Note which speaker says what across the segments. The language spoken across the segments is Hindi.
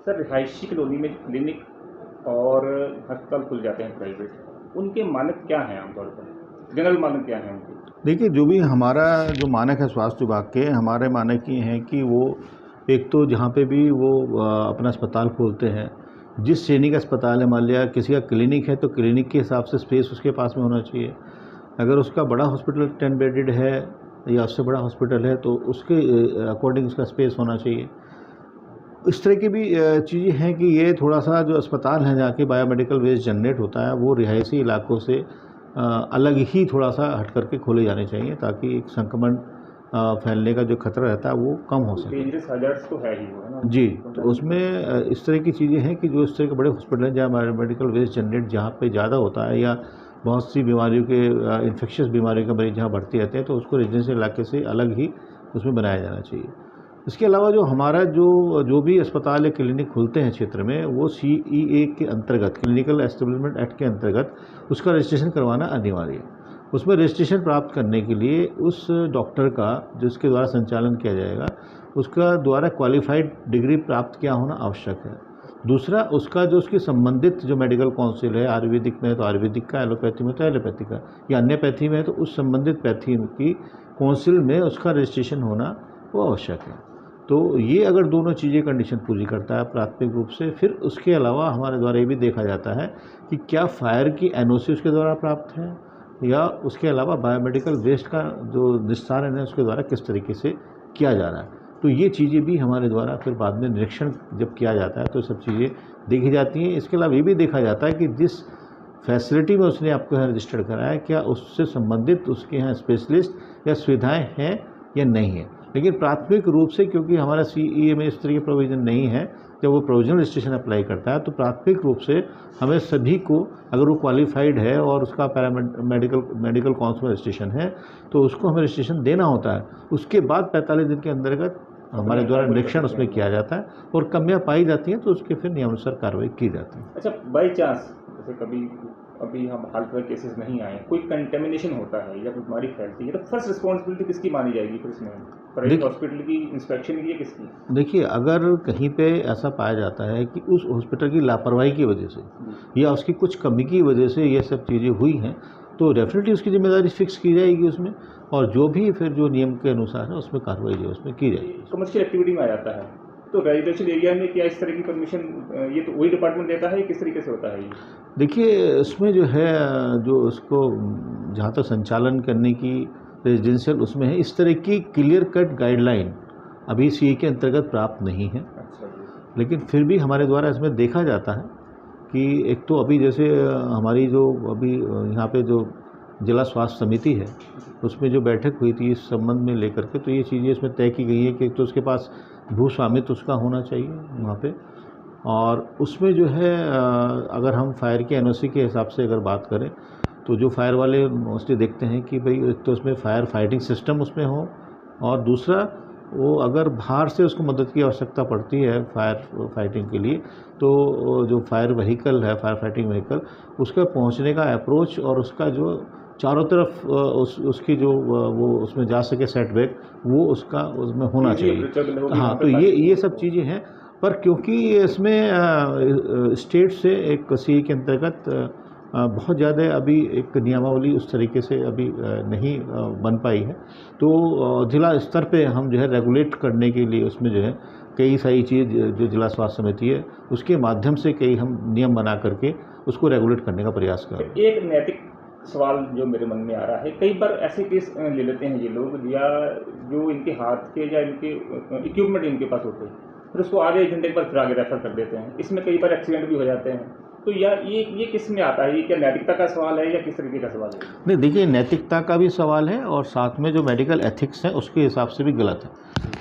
Speaker 1: सर रिहायशी कॉलोनी में क्लिनिक और अस्पताल खुल जाते हैं प्राइवेट, उनके मानक क्या हैं आमतौर पर? जनरल मानक क्या हैं उनके?
Speaker 2: देखिए, जो भी हमारा जो मानक है स्वास्थ्य विभाग के, हमारे मानक ये हैं कि वो एक तो जहाँ पे भी वो अपना अस्पताल खोलते हैं, जिस श्रेणी का अस्पताल है, मान लिया किसी का क्लिनिक है तो क्लिनिक के हिसाब से स्पेस उसके पास में होना चाहिए। अगर उसका बड़ा हॉस्पिटल 10 बेडेड है या उससे बड़ा हॉस्पिटल है तो उसके अकॉर्डिंग उसका स्पेस होना चाहिए। इस तरह की भी चीज़ें हैं कि ये थोड़ा सा जो अस्पताल हैं जहाँ के बायोमेडिकल वेस्ट जनरेट होता है वो रिहायशी इलाकों से अलग ही थोड़ा सा हट करके खोले जाने चाहिए, ताकि एक संक्रमण फैलने का जो खतरा रहता है वो कम हो सके।
Speaker 1: डेंजरस हजार्ड्स तो है ही वो, है ना?
Speaker 2: जी, तो उसमें इस तरह की चीज़ें हैं कि जो इस तरह के बड़े हॉस्पिटल हैं जहाँ बायोमेडिकल वेस्ट जनरेट जहाँ पे ज़्यादा होता है, या बहुत सी बीमारियों के इन्फेक्शियस बीमारियों के मरीज जहाँ बढ़ते रहते हैं, तो उसको रेजिडेंशियल इलाके से अलग ही उसमें बनाया जाना चाहिए। इसके अलावा जो हमारा जो भी अस्पताल या क्लिनिक खुलते हैं क्षेत्र में, वो CEA के अंतर्गत, क्लिनिकल एस्टेब्लिशमेंट एक्ट के अंतर्गत उसका रजिस्ट्रेशन करवाना अनिवार्य है। उसमें रजिस्ट्रेशन प्राप्त करने के लिए उस डॉक्टर का जिसके द्वारा संचालन किया जाएगा, उसका द्वारा क्वालिफाइड डिग्री प्राप्त किया होना आवश्यक है। दूसरा, उसका जो उसकी संबंधित जो मेडिकल काउंसिल है, आयुर्वेदिक में है तो आयुर्वेदिक का, एलोपैथी में तो एलोपैथी का, या अन्य पैथी में है तो उस संबंधित पैथी की काउंसिल में उसका रजिस्ट्रेशन होना वो आवश्यक है। तो ये अगर दोनों चीज़ें कंडीशन पूरी करता है प्राथमिक रूप से, फिर उसके अलावा हमारे द्वारा ये भी देखा जाता है कि क्या फायर की NOC उसके द्वारा प्राप्त है, या उसके अलावा बायोमेडिकल वेस्ट का जो निस्तारण है उसके द्वारा किस तरीके से किया जा रहा है। तो ये चीज़ें भी हमारे द्वारा फिर बाद में निरीक्षण जब किया जाता है तो सब चीज़ें देखी जाती हैं। इसके अलावा ये भी देखा जाता है कि जिस फैसिलिटी में उसने आपको यहाँ रजिस्टर्ड कराया, क्या उससे संबंधित उसके यहाँ स्पेशलिस्ट या सुविधाएँ हैं या नहीं है। लेकिन प्राथमिक रूप से, क्योंकि हमारा CEA में इस तरह की प्रोविज़न नहीं है, जब वो प्रोविजनल रजिस्ट्रेशन अप्लाई करता है तो प्राथमिक रूप से हमें सभी को, अगर वो क्वालिफाइड है और उसका मेडिकल काउंसिल में रजिस्ट्रेशन है, तो उसको हमें रजिस्ट्रेशन देना होता है। उसके बाद 45 दिन के अंतर्गत हमारे द्वारा निरीक्षण उसमें किया जाता है, और कमियाँ पाई जाती हैं तो उसके फिर नियमानुसार कार्रवाई की जाती है।
Speaker 1: अच्छा, बाई चांस जैसे कभी अभी हम हाल फिलहाल केसेस नहीं आए, कोई कंटेमिनेशन होता है या कोई बीमारी फैलती है, तो फर्स्ट रिस्पॉन्सिबिलिटी किसकी मानी जाएगी फिर इसमें? प्राइवेट हॉस्पिटल की, इंस्पेक्शन की, या किसकी?
Speaker 2: देखिए, अगर कहीं पे ऐसा पाया जाता है कि उस हॉस्पिटल की लापरवाही की वजह से या उसकी कुछ कमी की वजह से ये सब चीज़ें हुई हैं, तो डेफिनेटली उसकी जिम्मेदारी फिक्स की जाएगी उसमें, और जो भी फिर जो नियम के अनुसार है उसमें कार्रवाई जो उसमें की जाएगी।
Speaker 1: कमर्शियल एक्टिविटी में आ जाता है तो रेजिडेंशियल एरिया में क्या इस तरह की परमिशन ये तो वही डिपार्टमेंट देता है, किस तरीके से होता है ये?
Speaker 2: देखिए, इसमें जो है जो उसको जहाँ तक संचालन करने की रेजिडेंशियल उसमें है, इस तरह की क्लियर कट गाइडलाइन अभी CEA के अंतर्गत प्राप्त नहीं है।
Speaker 1: अच्छा जी।
Speaker 2: लेकिन फिर भी हमारे द्वारा इसमें देखा जाता है कि एक तो अभी जैसे हमारी जो अभी यहाँ पे जो जिला स्वास्थ्य समिति है, उसमें जो बैठक हुई थी इस संबंध में लेकर के, तो ये चीज़ें इसमें तय की गई है कि तो उसके पास भू स्वामित्व उसका होना चाहिए वहाँ पे, और उसमें जो है अगर हम फायर की NOC के हिसाब से अगर बात करें, तो जो फायर वाले मोस्टली देखते हैं कि भाई एक तो उसमें फायर फाइटिंग सिस्टम उसमें हो, और दूसरा वो अगर बाहर से उसको मदद की आवश्यकता पड़ती है फायर फाइटिंग के लिए, तो जो फायर व्हीकल है, फायर फाइटिंग व्हीकल, उसका पहुंचने का अप्रोच और उसका जो चारों तरफ उसकी जो वो उसमें जा सके सेटबैक, वो उसका उसमें होना चाहिए। हाँ, तो ये सब चीज़ें हैं। पर क्योंकि इसमें स्टेट से एक CEA के अंतर्गत बहुत ज़्यादा अभी एक नियमावली उस तरीके से अभी नहीं बन पाई है, तो जिला स्तर पे हम जो है रेगुलेट करने के लिए उसमें जो है कई सारी चीज़ जो जिला स्वास्थ्य समिति है उसके माध्यम से कई हम नियम बना करके उसको रेगुलेट करने का प्रयास कर रहे हैं।
Speaker 1: एक नैतिक सवाल जो मेरे मन में आ रहा है, कई बार ऐसे केस ले लेते हैं ये लोग, या जो इनके हाथ के या इनके इक्विपमेंट इनके पास होते हैं, फिर उसको आधे एक घंटे के बाद फिर आगे रेफर कर देते हैं। इसमें कई बार एक्सीडेंट भी हो जाते हैं, तो या ये किस में आता है? ये क्या नैतिकता का सवाल है या किस तरीके का सवाल है?
Speaker 2: नहीं, देखिए, नैतिकता का भी सवाल है और साथ में जो मेडिकल एथिक्स है उसके हिसाब से भी गलत है।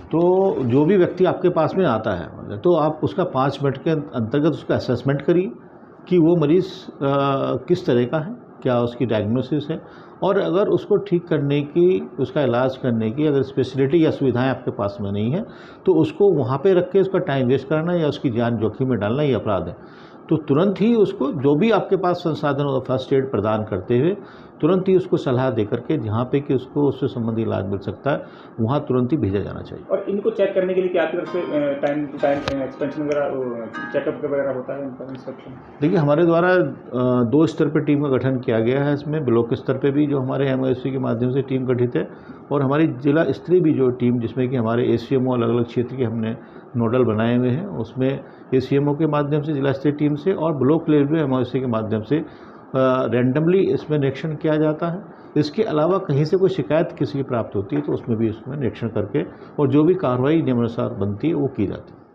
Speaker 2: तो जो भी व्यक्ति आपके पास में आता है तो आप उसका 5 मिनट के अंतर्गत उसका असेसमेंट करिए कि वो मरीज़ किस तरह का है, क्या उसकी डायग्नोसिस है, और अगर उसको ठीक करने की, उसका इलाज करने की अगर स्पेशलिटी या सुविधाएं आपके पास में नहीं है, तो उसको वहाँ पे रख के उसका टाइम वेस्ट करना या उसकी जान जोखिम में डालना ये अपराध है। तो तुरंत ही उसको जो भी आपके पास संसाधन फर्स्ट एड प्रदान करते हुए तुरंत ही उसको सलाह दे करके जहाँ पे कि उसको उससे संबंधी इलाज मिल सकता है वहाँ तुरंत ही भेजा जाना चाहिए।
Speaker 1: और इनको चेक करने के लिए क्या आपकी तरफ से टाइम टू टाइम एक्सपेंशन वगैरह चेकअप वगैरह होता है इनका इंस्पेक्शन?
Speaker 2: देखिए, हमारे द्वारा 2 स्तर पर टीम का गठन किया गया है। इसमें ब्लॉक स्तर पे भी जो हमारे MOHC के माध्यम से टीम गठित है और हमारी जिला स्तरीय भी जो टीम, जिसमें कि हमारे ACMO अलग अलग क्षेत्र के हमने नोडल बनाए हुए हैं, उसमें ACMO के माध्यम से, जिला स्तरीय टीम से और ब्लॉक लेवल पे MOHC के माध्यम से रैंडमली इसमें निरीक्षण किया जाता है। इसके अलावा कहीं से कोई शिकायत किसी की प्राप्त होती है तो उसमें भी उसमें निरीक्षण करके और जो भी कार्रवाई नियमानुसार बनती है वो की जाती है।